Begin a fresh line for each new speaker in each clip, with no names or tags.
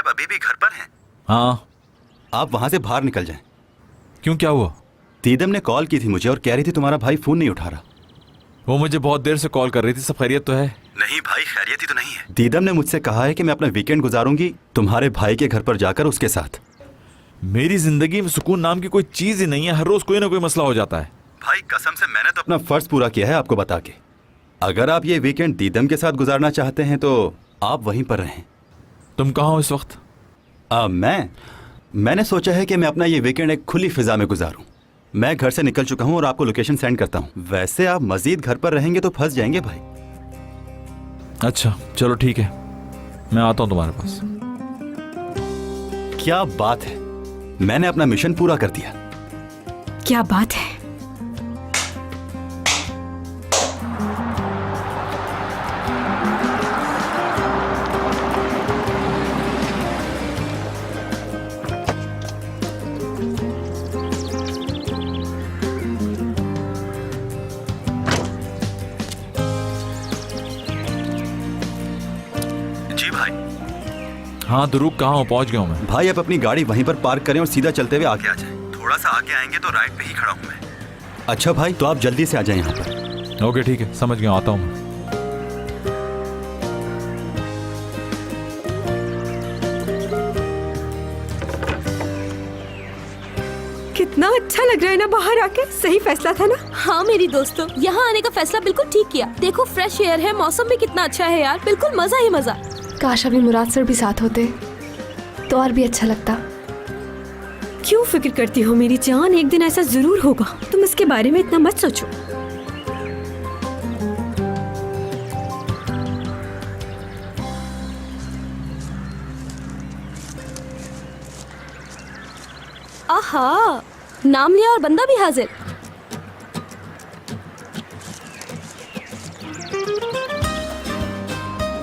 साहब अभी भी घर पर हैं?
हाँ।
आप वहां से बाहर निकल जाएं।
क्यों, क्या हुआ?
दीदम ने कॉल की थी मुझे और कह रही थी तुम्हारा भाई फोन नहीं उठा रहा।
वो मुझे बहुत देर से कॉल कर रही थी। सब खैरियत तो है?
नहीं भाई, खैरियत ही तो नहीं है। दीदम ने मुझसे कहा है कि मैं अपना वीकेंड गुजारूंगी तुम्हारे भाई के घर पर जाकर उसके साथ।
मेरी जिंदगी में सुकून नाम की कोई चीज ही नहीं है। हर रोज कोई ना कोई मसला हो जाता है।
भाई कसम से मैंने तो अपना फर्ज पूरा किया है आपको बता के। अगर आप ये वीकेंड दीदम के साथ गुजारना चाहते हैं तो आप वहीं पर रहें।
तुम कहाँ हो इस वक्त?
मैंने सोचा है कि मैं अपना ये वीकेंड एक खुली फिजा में गुजारूं। मैं घर से निकल चुका हूं और आपको लोकेशन सेंड करता हूं। वैसे आप मजीद घर पर रहेंगे तो फंस जाएंगे भाई।
अच्छा चलो ठीक है, मैं आता हूं तुम्हारे पास।
क्या बात है, मैंने अपना मिशन पूरा कर दिया।
क्या बात है।
जी भाई।
हाँ दुरूक, कहाँ हो? पहुंच गया हूं मैं।
भाई आप अपनी गाड़ी वहीं पर पार्क करें और सीधा चलते हुए आगे आ जाएं। थोड़ा सा आगे आएंगे तो राइट पे ही खड़ा हूं मैं। अच्छा भाई, तो आप जल्दी से आ जाएं यहाँ पर।
ओके ठीक है, समझ गया, आता हूं मैं।
कितना अच्छा लग रहा है ना बाहर आके। सही फैसला था ना?
हाँ मेरी दोस्तों, यहाँ आने का फैसला बिल्कुल ठीक किया। देखो फ्रेश एयर है, मौसम भी कितना अच्छा है यार, बिल्कुल मजा ही मजा।
काश अभी मुराद सर भी साथ होते तो और भी अच्छा लगता।
क्यों फिक्र करती हो मेरी जान, एक दिन ऐसा जरूर होगा। तुम इसके बारे में इतना मत सोचो।
आहा, नाम लिया और बंदा भी हाजिर।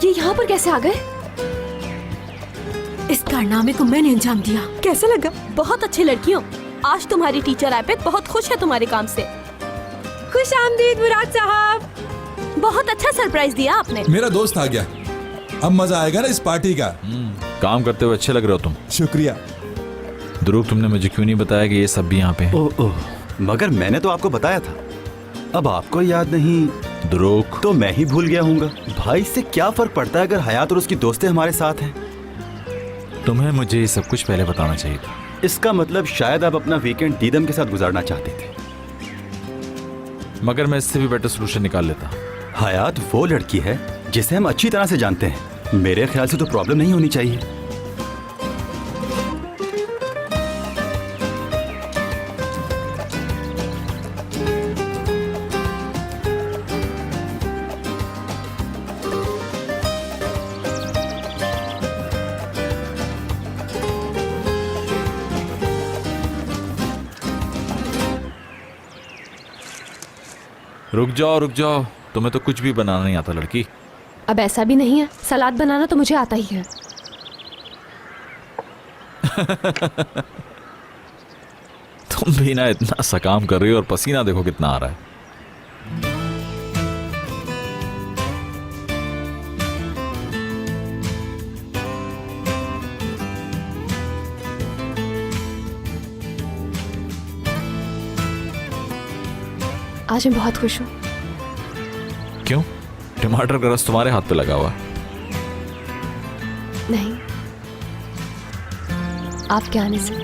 ये यहाँ पर कैसे आ गए?
इस कारनामे को मैंने अंजाम दिया। कैसा लगा?
बहुत अच्छी लड़कियों, आज तुम्हारी टीचर आइपिद बहुत खुश है तुम्हारे काम से।
खुश आमदीद मुराद साहब।
बहुत अच्छा सरप्राइज दिया आपने।
मेरा दोस्त आ गया, अब मजा आएगा ना इस पार्टी का।
काम करते हुए अच्छे लग रहे हो तुम।
शुक्रिया।
दुरूक, तुमने मुझे क्यों नहीं बताया कि ये सब भी यहाँ पे हैं?
ओह, मगर मैंने तो आपको बताया था। अब आपको याद नहीं?
दुरूक,
तो मैं ही भूल गया हूँगा। भाई से क्या फर्क पड़ता है अगर हयात और उसकी दोस्तें हमारे साथ हैं।
तुम्हें मुझे ये सब कुछ पहले बताना चाहिए था।
इसका मतलब शायद आप अपना वीकेंड दीदम के साथ गुजारना चाहते थे।
मगर मैं इससे भी बेटर सोल्यूशन निकाल लेता।
हयात वो लड़की है जिसे हम अच्छी तरह से जानते हैं। मेरे ख्याल से तो प्रॉब्लम नहीं होनी चाहिए।
रुक जाओ, तुम्हें तो कुछ भी बनाना नहीं आता लड़की।
अब ऐसा भी नहीं है, सलाद बनाना तो मुझे आता ही है।
तुम भी ना इतना सा काम कर रही हो और पसीना देखो कितना आ रहा है।
आज मैं बहुत खुश हूँ।
क्यों? टमाटर का रस तुम्हारे हाथ पे लगा हुआ?
नहीं, आपके आने से।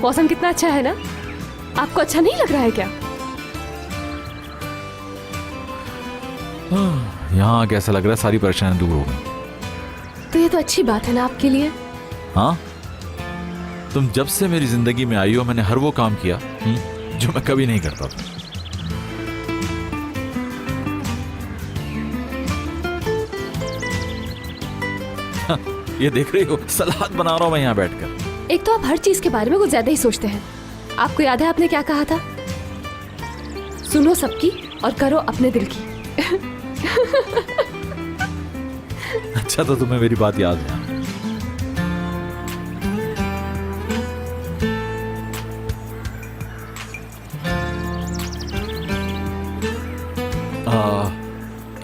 मौसम कितना अच्छा है ना? आपको अच्छा नहीं लग रहा है क्या?
यहाँ कैसा लग रहा है, सारी परेशानी दूर हो गई।
तो ये तो अच्छी बात है ना आपके लिए।
हाँ, तुम जब से मेरी जिंदगी में आई हो मैंने हर वो काम किया जो मैं कभी नहीं करता था। हाँ, ये देख रही हो, सलाद बना रहा हूं मैं यहाँ बैठकर।
एक तो आप हर चीज के बारे में कुछ ज्यादा ही सोचते हैं। आपको याद है आपने क्या कहा था? सुनो सबकी और करो अपने दिल की।
अच्छा, तो तुम्हें मेरी बात याद है?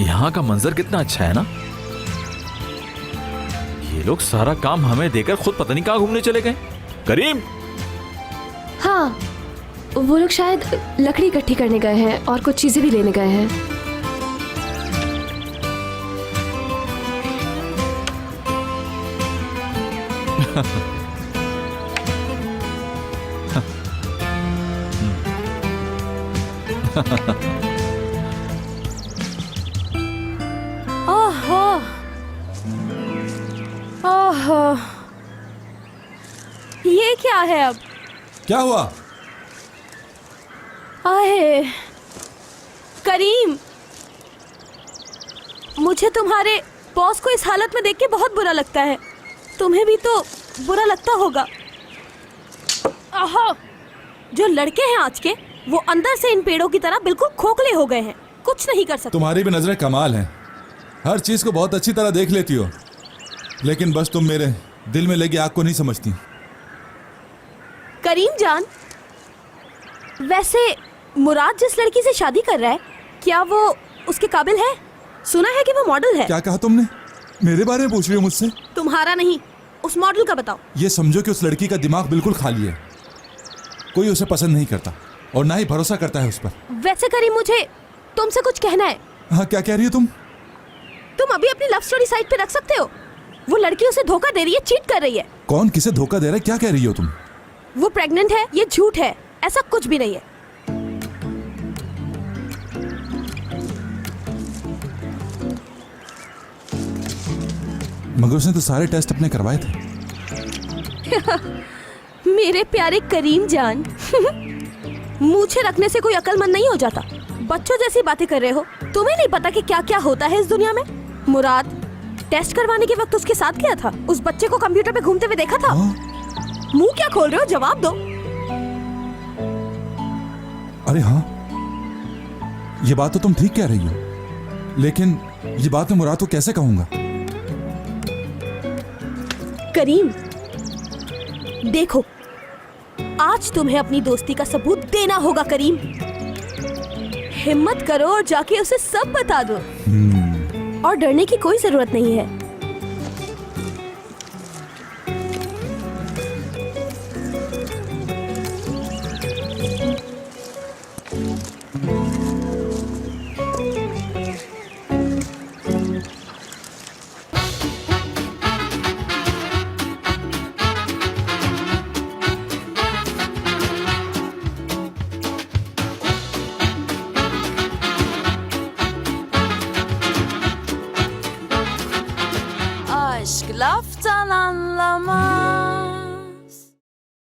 यहाँ का मंजर कितना अच्छा है ना। ये लोग सारा काम हमें देकर खुद पता नहीं कहाँ घूमने चले गए। करीम,
हाँ, वो लोग शायद लकड़ी इकट्ठी करने गए हैं और कुछ चीजें भी लेने गए हैं।
ओहो ओहो, ये क्या है अब?
क्या हुआ?
आए करीम, मुझे तुम्हारे बॉस को इस हालत में देख के बहुत बुरा लगता है। तुम्हें भी तो बुरा लगता होगा। आहा, जो लड़के हैं आज के, वो अंदर से इन पेड़ों की तरह बिल्कुल खोखले हो गए हैं, कुछ नहीं कर सकते।
तुम्हारी भी नजरें कमाल हैं, हर चीज को बहुत अच्छी तरह देख लेती हो, लेकिन बस तुम मेरे दिल में लगी आग को नहीं समझती।
करीम जान, वैसे मुराद जिस लड़की से शादी कर रहा है, क्या वो उसके काबिल है? सुना है कि वो मॉडल है।
क्या कहा तुमने? मेरे बारे में पूछ रही हो मुझसे?
तुम्हारा नहीं, उस मॉडल का बताओ।
ये समझो कि उस लड़की का दिमाग बिल्कुल खाली है, कोई उसे पसंद नहीं करता और ना ही भरोसा करता है उस पर।
वैसे करीम, मुझे तुमसे कुछ कहना है।
हाँ, क्या कह रही हो तुम?
तुम अभी अपनी लव स्टोरी साइट पे रख सकते हो। वो लड़की उसे धोखा दे रही है, चीट कर रही है।
कौन किसे धोखा दे रहा है? क्या कह रही हो तुम?
वो प्रेग्नेंट है, ये झूठ है, ऐसा कुछ भी नहीं है।
मगर उसने तो सारे टेस्ट अपने करवाए थे।
मेरे प्यारे करीम जान, मुझे रखने से कोई अक्लमंद नहीं हो जाता। बच्चों जैसी बातें कर रहे हो। तुम्हें नहीं पता कि क्या क्या होता है इस दुनिया में। मुराद टेस्ट करवाने के वक्त उसके साथ गया था। उस बच्चे को कंप्यूटर पे घूमते हुए देखा था। मुंह क्या खोल रहे हो, जवाब दो।
अरे हाँ, ये बात तो तुम ठीक कह रही हो, लेकिन ये बात मैं मुराद को कैसे कहूंगा?
करीम देखो, आज तुम्हें अपनी दोस्ती का सबूत देना होगा। करीम, हिम्मत करो और जाके उसे सब बता दो। और डरने की कोई जरूरत नहीं है।
Aşk laftan anlamaz.